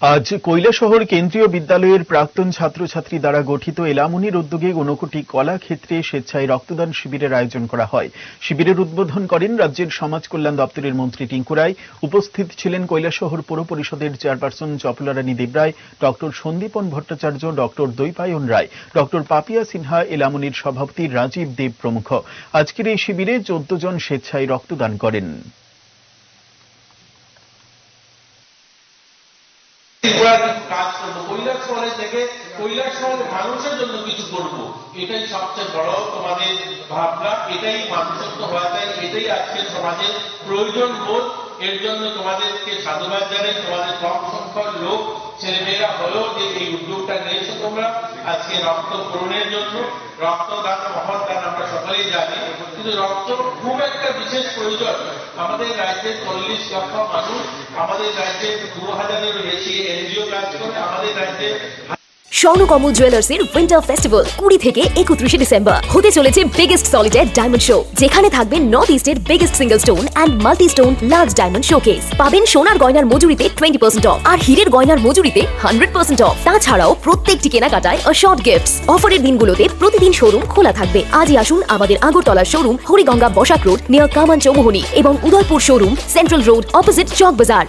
আজ কৈলাসহর কেন্দ্রীয় বিদ্যালয়ের প্রাক্তন ছাত্রছাত্রী দ্বারা গঠিত এলামুনির উদ্যোগে ঊনকোটি কলাক্ষেত্রে স্বেচ্ছায় রক্তদান শিবিরের আয়োজন করা হয়। শিবিরের উদ্বোধন করেন রাজ্যের সমাজ কল্যাণ দপ্তরের মন্ত্রী টিঙ্কু রায়। উপস্থিত ছিলেন কৈলাসহর পৌর পরিষদের chairperson Chapalarani Debroy, doctor Sandipan Bhattacharya, doctor Dwaipayan Roy, doctor Papiya Sinha, এলামুনির সভাপতি রাজীব দেব প্রমুখ। আজকের এই শিবিরে 14 জন স্বেচ্ছায় রক্তদান করেন। কাজ করবো কৈলাসহরে থেকে কৈলাসহরের মানুষের জন্য কিছু করবো, এটাই সবচেয়ে বড় তোমাদের ভাবনা, এটাই মানুষত্ব হওয়া চাই, এটাই আজকের সমাজের প্রয়োজন বোধ। এর জন্য তোমাদেরকে সাধুবাদ জানাই। তোমাদের কম সংখ্যক লোক ছেলেমেয়েরা হলেও যে এই উদ্যোগটা নিয়েছো তোমরা আজকে রক্ত পূরণের জন্য। রক্তদান মহৎ দান আমরা সকলেই জানি, কিন্তু রক্ত খুব একটা বিশেষ প্রয়োজন। আমাদের রাজ্যের 40 লক্ষ মানুষ, আমাদের রাজ্যের 2000-এর বেশি এনজিও কাজ করে, আমাদের রাজ্যে স্বর্ণকমল জুয়েলার্সের উইন্টার ফেস্টিভ্যাল 20 থেকে 31 ডিসেম্বর হতে চলেছে বিগেস্ট সলিটার ডায়মন্ড শো, যেখানে থাকবে নর্থ ইস্টের biggest single stone and multi stone large diamond showcase. পাবেন সোনার গয়নার মজুরিতে 20% অফ আর হীরের গয়নার মজুরিতে 100% অফ। তাছাড়াও প্রত্যেকটি কেনাকাটায় শর্ট গিফটস। অফারের দিনগুলোতে প্রতিদিন শোরুম খোলা থাকবে। আজই আসুন আমাদের আগরতলার showroom Hariganga Basak road near Kaman Chowmuhani এবং Udaipur showroom central road opposite Chak বাজার।